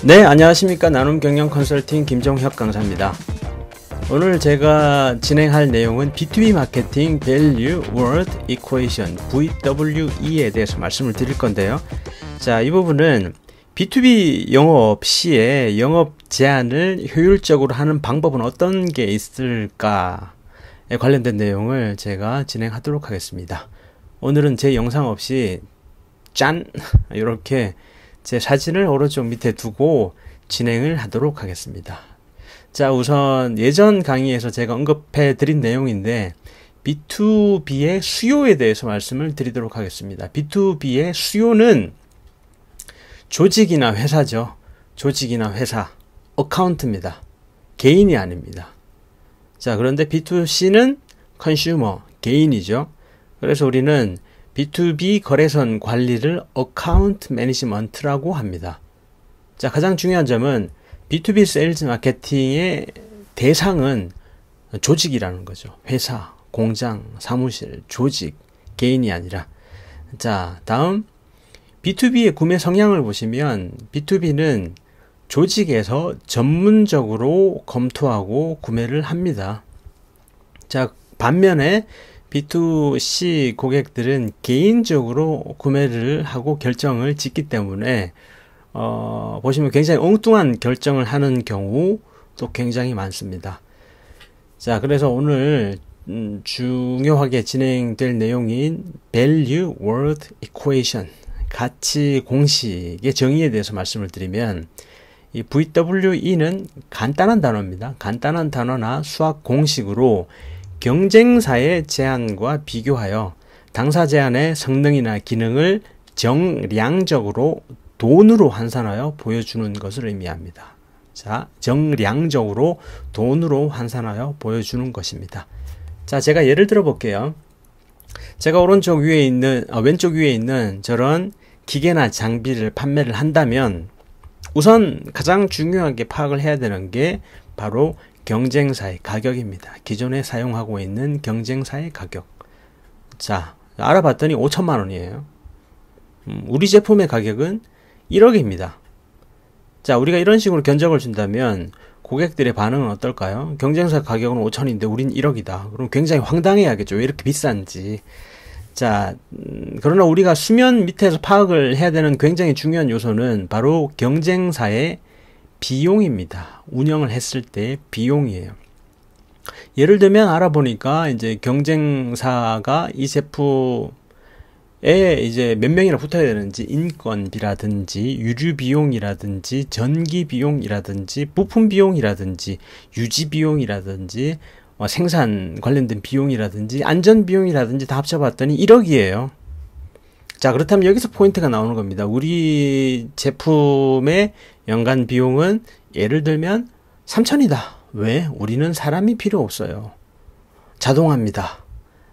네, 안녕하십니까. 나눔 경영 컨설팅 김종혁 강사입니다. 오늘 제가 진행할 내용은 B2B 마케팅 Value Word Equation VWE에 대해서 말씀을 드릴 건데요. 자, 이 부분은 B2B 영업 시에 영업 제한을 효율적으로 하는 방법은 어떤 게 있을까에 관련된 내용을 제가 진행하도록 하겠습니다. 오늘은 제 영상 없이 짠! 이렇게 제 사진을 오른쪽 밑에 두고 진행을 하도록 하겠습니다. 자, 우선 예전 강의에서 제가 언급해 드린 내용인데 B2B의 수요에 대해서 말씀을 드리도록 하겠습니다. B2B의 수요는 조직이나 회사죠. 조직이나 회사, 어카운트입니다. 개인이 아닙니다. 자, 그런데 B2C는 컨슈머, 개인이죠. 그래서 우리는 B2B 거래선 관리를 어카운트 매니지먼트라고 합니다. 자, 가장 중요한 점은 B2B 세일즈 마케팅의 대상은 조직이라는 거죠. 회사, 공장, 사무실, 조직, 개인이 아니라. 자, 다음 B2B의 구매 성향을 보시면 B2B는 조직에서 전문적으로 검토하고 구매를 합니다. 자, 반면에 B2C 고객들은 개인적으로 구매를 하고 결정을 짓기 때문에 보시면 굉장히 엉뚱한 결정을 하는 경우도 굉장히 많습니다. 자, 그래서 오늘 중요하게 진행될 내용인 Value Word Equation, 가치 공식의 정의에 대해서 말씀을 드리면 이 VWE는 간단한 단어입니다. 간단한 단어나 수학 공식으로 경쟁사의 제안과 비교하여 당사 제안의 성능이나 기능을 정량적으로 돈으로 환산하여 보여주는 것을 의미합니다. 자, 정량적으로 돈으로 환산하여 보여주는 것입니다. 자, 제가 예를 들어 볼게요. 제가 왼쪽 위에 있는 저런 기계나 장비를 판매를 한다면 우선 가장 중요하게 파악을 해야 되는 게 바로 경쟁사의 가격입니다. 기존에 사용하고 있는 경쟁사의 가격. 자, 알아봤더니 5천만 원이에요. 우리 제품의 가격은 1억입니다. 자, 우리가 이런 식으로 견적을 준다면 고객들의 반응은 어떨까요? 경쟁사 가격은 5천인데 우린 1억이다. 그럼 굉장히 황당해야겠죠. 왜 이렇게 비싼지. 자, 그러나 우리가 수면 밑에서 파악을 해야 되는 굉장히 중요한 요소는 바로 경쟁사의 비용입니다. 운영을 했을 때 비용이에요. 예를 들면 알아보니까 이제 경쟁사가 이 제품에 이제 몇 명이나 붙어야 되는지 인건비라든지 유류 비용이라든지 전기 비용이라든지 부품 비용이라든지 유지 비용이라든지 생산 관련된 비용이라든지 안전 비용이라든지 다 합쳐봤더니 1억이에요. 자, 그렇다면 여기서 포인트가 나오는 겁니다. 우리 제품의 연간 비용은 예를 들면 3천이다. 왜? 우리는 사람이 필요 없어요. 자동화입니다.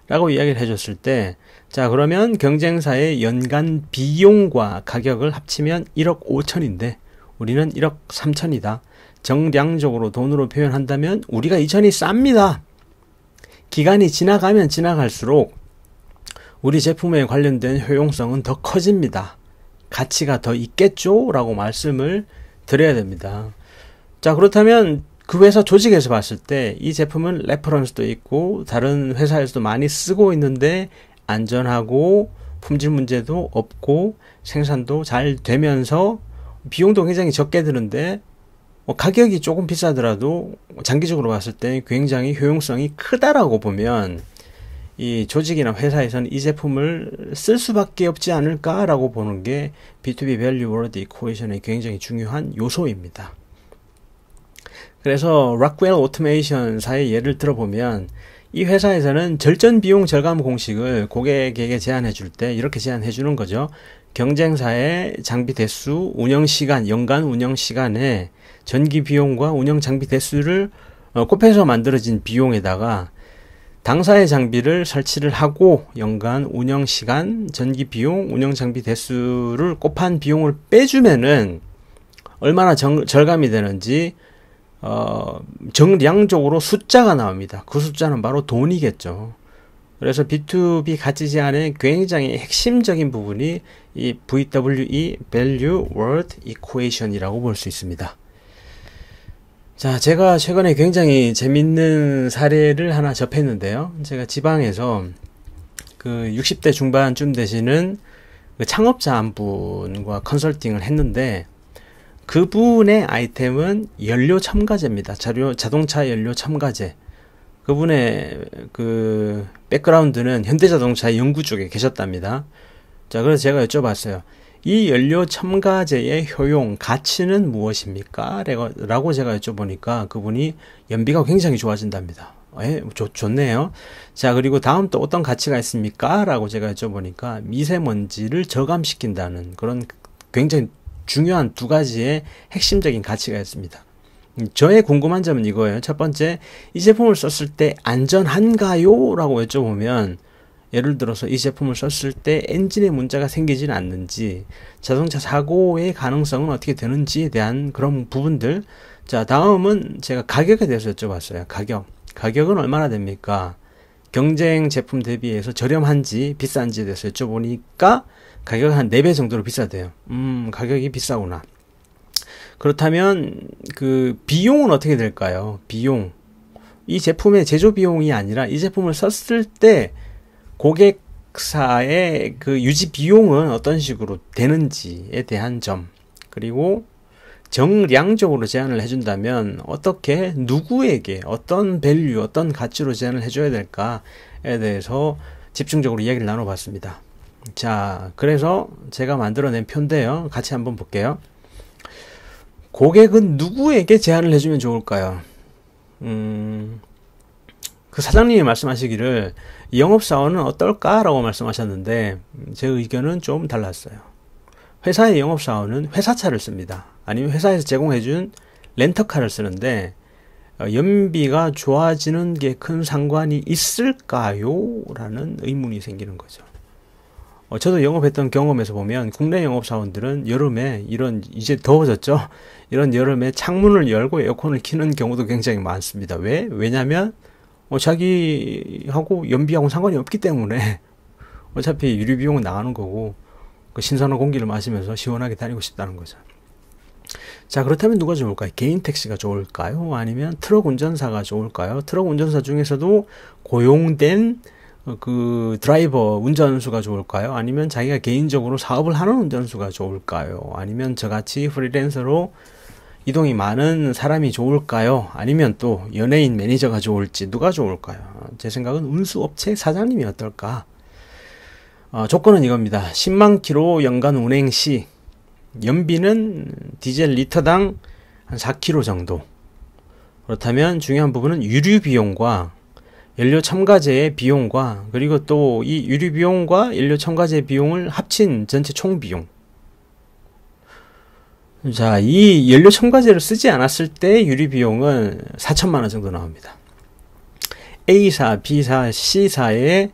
라고 이야기를 해줬을 때, 자, 그러면 경쟁사의 연간 비용과 가격을 합치면 1억 5천인데 우리는 1억 3천이다. 정량적으로 돈으로 표현한다면 우리가 2천이 쌉니다. 기간이 지나가면 지나갈수록 우리 제품에 관련된 효용성은 더 커집니다. 가치가 더 있겠죠? 라고 말씀을 드려야 됩니다. 자, 그렇다면 그 회사 조직에서 봤을 때 이 제품은 레퍼런스도 있고 다른 회사에서도 많이 쓰고 있는데 안전하고 품질 문제도 없고 생산도 잘 되면서 비용도 굉장히 적게 드는데 가격이 조금 비싸더라도 장기적으로 봤을 때 굉장히 효용성이 크다라고 보면 이 조직이나 회사에서는 이 제품을 쓸 수밖에 없지 않을까라고 보는 게 B2B Value Word Equation의 굉장히 중요한 요소입니다. 그래서 락웰 오토메이션사의 예를 들어보면 이 회사에서는 절전 비용 절감 공식을 고객에게 제안해 줄 때 이렇게 제안해 주는 거죠. 경쟁사의 장비 대수, 운영 시간, 연간 운영 시간에 전기 비용과 운영 장비 대수를 곱해서 만들어진 비용에다가 당사의 장비를 설치를 하고 연간 운영 시간, 전기 비용, 운영 장비 대수를 곱한 비용을 빼주면은 얼마나 절감이 되는지 정량적으로 숫자가 나옵니다. 그 숫자는 바로 돈이겠죠. 그래서 B2B 가치 제안의 굉장히 핵심적인 부분이 이 VWE Value Worth Equation이라고 볼 수 있습니다. 자, 제가 최근에 굉장히 재밌는 사례를 하나 접했는데요. 제가 지방에서 그 60대 중반쯤 되시는 그 창업자 한 분과 컨설팅을 했는데, 그분의 아이템은 연료 첨가제입니다. 자동차 연료 첨가제. 그분의 그 백그라운드는 현대자동차 연구 쪽에 계셨답니다. 자, 그래서 제가 여쭤봤어요. 이 연료 첨가제의 효용, 가치는 무엇입니까? 라고 제가 여쭤보니까 그분이 연비가 굉장히 좋아진답니다. 좋네요. 자, 그리고 다음 또 어떤 가치가 있습니까? 라고 제가 여쭤보니까 미세먼지를 저감시킨다는 그런 굉장히 중요한 두 가지의 핵심적인 가치가 있습니다. 저의 궁금한 점은 이거예요. 첫 번째, 이 제품을 썼을 때 안전한가요? 라고 여쭤보면, 예를 들어서 이 제품을 썼을 때 엔진에 문제가 생기진 않는지, 자동차 사고의 가능성은 어떻게 되는지에 대한 그런 부분들. 자, 다음은 제가 가격에 대해서 여쭤봤어요. 가격은 얼마나 됩니까? 경쟁 제품 대비해서 저렴한지 비싼지에 대해서 여쭤보니까 가격은 한 4배 정도로 비싸대요. 가격이 비싸구나. 그렇다면 그 비용은 어떻게 될까요? 비용. 이 제품의 제조 비용이 아니라 이 제품을 썼을 때 고객사의 그 유지 비용은 어떤 식으로 되는지에 대한 점. 그리고 정량적으로 제안을 해준다면 어떻게, 누구에게, 어떤 밸류, 어떤 가치로 제안을 해줘야 될까에 대해서 집중적으로 이야기를 나눠봤습니다. 자, 그래서 제가 만들어낸 표인데요. 같이 한번 볼게요. 고객은 누구에게 제안을 해주면 좋을까요? 그 사장님이 말씀하시기를 영업사원은 어떨까라고 말씀하셨는데 제 의견은 좀 달랐어요. 회사의 영업사원은 회사차를 씁니다. 아니면 회사에서 제공해준 렌터카를 쓰는데 연비가 좋아지는 게 큰 상관이 있을까요? 라는 의문이 생기는 거죠. 저도 영업했던 경험에서 보면 국내 영업사원들은 여름에 이제 더워졌죠? 이런 여름에 창문을 열고 에어컨을 켜는 경우도 굉장히 많습니다. 왜냐면 자기하고 연비하고 상관이 없기 때문에 어차피 유류비용은 나가는 거고 그 신선한 공기를 마시면서 시원하게 다니고 싶다는 거죠. 자, 그렇다면 누가 좋을까요? 개인 택시가 좋을까요? 아니면 트럭 운전사가 좋을까요? 트럭 운전사 중에서도 고용된 그 드라이버 운전수가 좋을까요? 아니면 자기가 개인적으로 사업을 하는 운전수가 좋을까요? 아니면 저같이 프리랜서로 이동이 많은 사람이 좋을까요? 아니면 또 연예인 매니저가 좋을지 누가 좋을까요? 제 생각은 운수업체 사장님이 어떨까? 조건은 이겁니다. 10만 킬로 연간 운행 시 연비는 디젤 리터당 한 4kg 정도. 그렇다면 중요한 부분은 유류 비용과 연료 첨가제의 비용과 그리고 또 이 유류 비용과 연료 첨가제 비용을 합친 전체 총 비용. 자, 이 연료 첨가제를 쓰지 않았을 때 유류 비용은 4천만 원 정도 나옵니다. A사, B사, C사의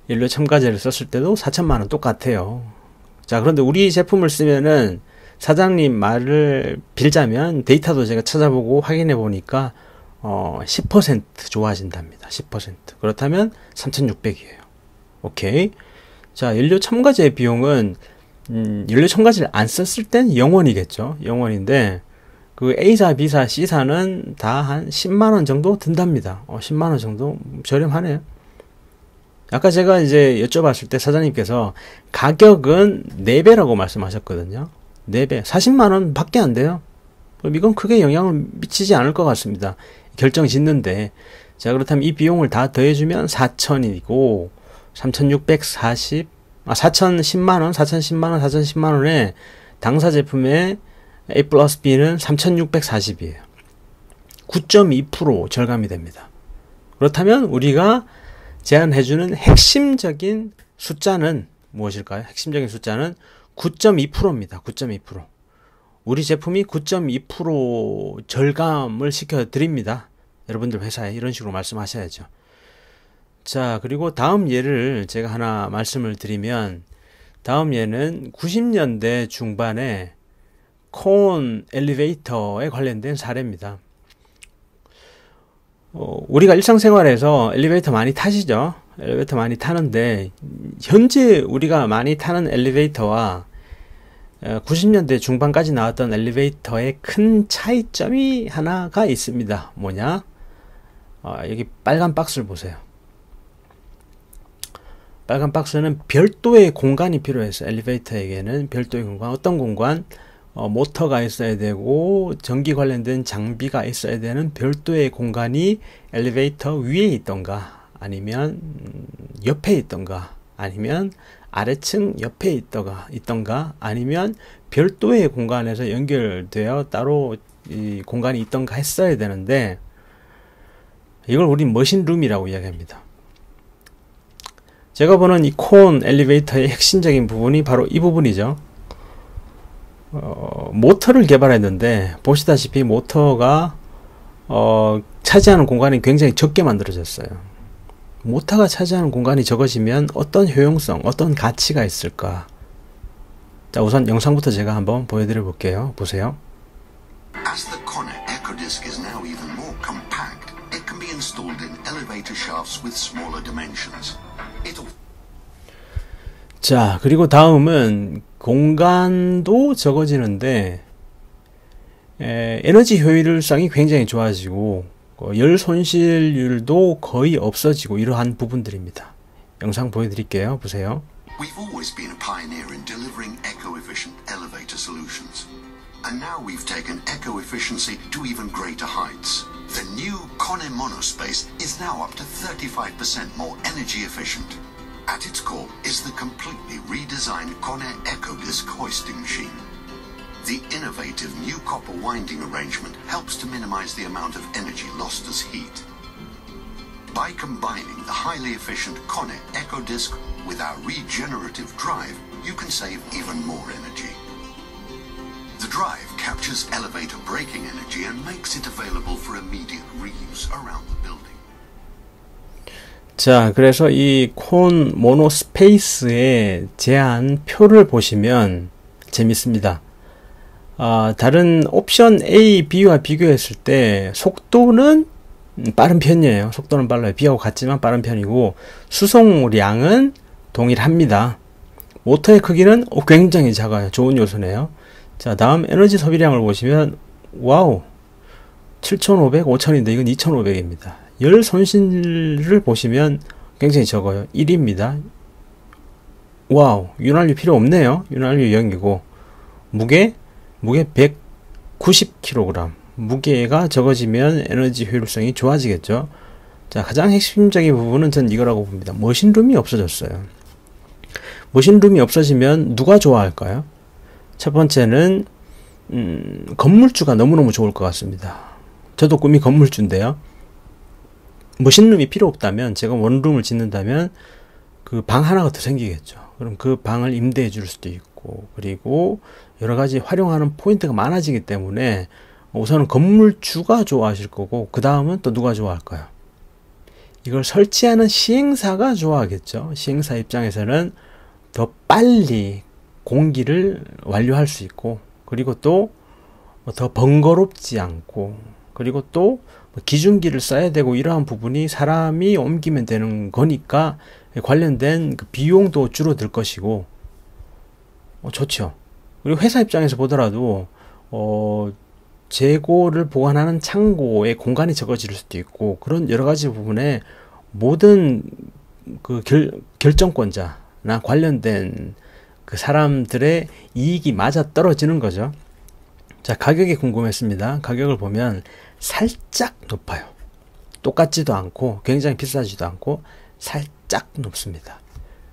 연료 첨가제를 썼을 때도 4천만 원 똑같아요. 자, 그런데 우리 제품을 쓰면은 사장님 말을 빌자면 데이터도 제가 찾아보고 확인해 보니까 10% 좋아진답니다. 10%. 그렇다면 3,600이에요. 오케이. 자, 연료 첨가제 비용은 연료 첨가제를 안 썼을 땐 0원이겠죠. 0원인데 그 A사, B사, C사는 다 한 10만 원 정도 든답니다. 10만 원 정도 저렴하네요. 아까 제가 이제 여쭤봤을 때 사장님께서 가격은 4배라고 말씀하셨거든요. 4배. 40만 원 밖에 안 돼요. 그럼 이건 크게 영향을 미치지 않을 것 같습니다. 결정 짓는데. 자, 그렇다면 이 비용을 다 더해주면 4천이고, 3,640, 4,010만원, 4,010만원, 4,010만원에 당사 제품의 A 플러스 B는 3,640이에요. 9.2% 절감이 됩니다. 그렇다면 우리가 제안해주는 핵심적인 숫자는 무엇일까요? 핵심적인 숫자는 9.2%입니다. 9.2%. 우리 제품이 9.2% 절감을 시켜드립니다. 여러분들 회사에 이런 식으로 말씀하셔야죠. 자, 그리고 다음 예를 제가 하나 말씀을 드리면 다음 예는 90년대 중반에 콘 엘리베이터에 관련된 사례입니다. 우리가 일상생활에서 엘리베이터 많이 타시죠? 엘리베이터 많이 타는데 현재 우리가 많이 타는 엘리베이터와 90년대 중반까지 나왔던 엘리베이터의 큰 차이점이 하나가 있습니다. 뭐냐? 여기 빨간 박스를 보세요. 빨간 박스는 별도의 공간이 필요해서 엘리베이터에게는 별도의 공간, 어떤 공간? 모터가 있어야 되고 전기 관련된 장비가 있어야 되는 별도의 공간이 엘리베이터 위에 있던가 아니면 옆에 있던가 아니면 아래층 옆에 있던가 아니면 별도의 공간에서 연결되어 따로 이 공간이 있던가 했어야 되는데 이걸 우리 머신룸이라고 이야기합니다. 제가 보는 이 콘 엘리베이터의 핵심적인 부분이 바로 이 부분이죠. 모터를 개발했는데 보시다시피 모터가 차지하는 공간이 굉장히 적게 만들어졌어요. 모터가 차지하는 공간이 적어지면 어떤 효용성, 어떤 가치가 있을까? 자, 우선 영상부터 제가 한번 보여드려 볼게요. 보세요. As the KONE EcoDisc is now even more compact, it can be installed in elevator shafts with smaller dimensions. 자, 그리고 다음은 공간도 적어지는데 에너지 효율성이 굉장히 좋아지고 열 손실률도 거의 없어지고 이러한 부분들입니다. 영상 보여드릴게요. 보세요. We've always been a pioneer in delivering eco-efficient elevator solutions. And now we've taken eco-efficiency to even greater heights. The new KONE Monospace is now up to 35% more energy efficient. At its core is the completely redesigned KONE EcoDisc hoisting machine. The innovative new copper winding arrangement helps to minimize the amount of energy lost as heat. By combining the highly efficient KONE EcoDisc with our regenerative drive, you can save even more energy. The drive captures elevator braking energy and makes it available for immediate reuse around the building. 자, 그래서 이 콘 모노스페이스의 제한표를 보시면 재밌습니다. 다른 옵션 A, B와 비교했을 때 속도는 빠른 편이에요. 속도는 빨라요. B하고 같지만 빠른 편이고 수송량은 동일합니다. 모터의 크기는 굉장히 작아요. 좋은 요소네요. 자, 다음 에너지 소비량을 보시면 와우, 7,500, 5,000인데 이건 2,500입니다. 열 손실을 보시면 굉장히 적어요. 1입니다. 와우, 윤활유 필요 없네요. 윤활유 0이고 무게 190kg. 무게가 적어지면 에너지 효율성이 좋아지겠죠. 자, 가장 핵심적인 부분은 전 이거라고 봅니다. 머신룸이 없어졌어요. 머신룸이 없어지면 누가 좋아할까요? 첫 번째는 건물주가 너무너무 좋을 것 같습니다. 저도 꿈이 건물주인데요. 머신룸이 필요 없다면, 제가 원룸을 짓는다면 그 방 하나가 더 생기겠죠. 그럼 그 방을 임대해 줄 수도 있고, 그리고 여러 가지 활용하는 포인트가 많아지기 때문에 우선은 건물주가 좋아하실 거고, 그 다음은 또 누가 좋아할까요? 이걸 설치하는 시행사가 좋아하겠죠. 시행사 입장에서는 더 빨리 공기를 완료할 수 있고, 그리고 또 더 번거롭지 않고, 그리고 또 기중기를 써야 되고, 이러한 부분이 사람이 옮기면 되는 거니까 관련된 그 비용도 줄어들 것이고, 좋죠. 그리고 회사 입장에서 보더라도 재고를 보관하는 창고에 공간이 적어질 수도 있고, 그런 여러 가지 부분에 모든 그 결정권자나 관련된 그 사람들의 이익이 맞아 떨어지는 거죠. 자, 가격이 궁금했습니다. 가격을 보면 살짝 높아요. 똑같지도 않고 굉장히 비싸지도 않고 살짝 높습니다.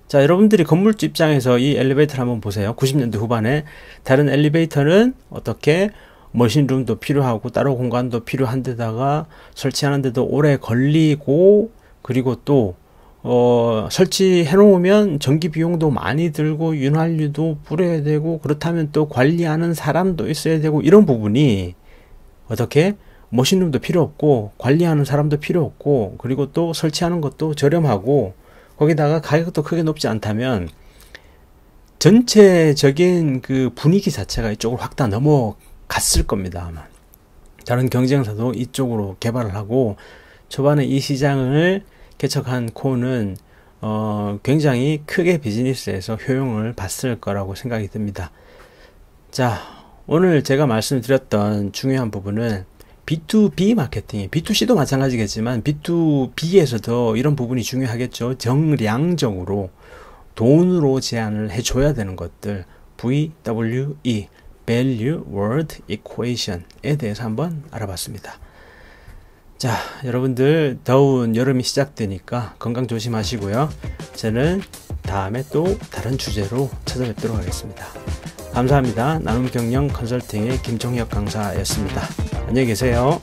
자, 여러분들이 건물주 입장에서 이 엘리베이터를 한번 보세요. 90년대 후반에 다른 엘리베이터는 어떻게 머신룸도 필요하고 따로 공간도 필요한 데다가 설치하는데도 오래 걸리고, 그리고 또 설치해 놓으면 전기 비용도 많이 들고 윤활유도 뿌려야 되고, 그렇다면 또 관리하는 사람도 있어야 되고, 이런 부분이 어떻게 머신룸도 필요 없고 관리하는 사람도 필요 없고, 그리고 또 설치하는 것도 저렴하고, 거기다가 가격도 크게 높지 않다면 전체적인 그 분위기 자체가 이쪽으로 확 다 넘어갔을 겁니다. 아마 다른 경쟁사도 이쪽으로 개발을 하고, 초반에 이 시장을 개척한 콘은 굉장히 크게 비즈니스에서 효용을 봤을 거라고 생각이 듭니다. 자, 오늘 제가 말씀드렸던 중요한 부분은 B2B 마케팅, B2C도 마찬가지겠지만 B2B에서도 이런 부분이 중요하겠죠. 정량적으로 돈으로 제한을 해줘야 되는 것들, VWE, Value Word Equation에 대해서 한번 알아봤습니다. 자, 여러분들 더운 여름이 시작되니까 건강 조심하시고요. 저는 다음에 또 다른 주제로 찾아뵙도록 하겠습니다. 감사합니다. 나눔경영 컨설팅의 김종혁 강사였습니다. 안녕히 계세요.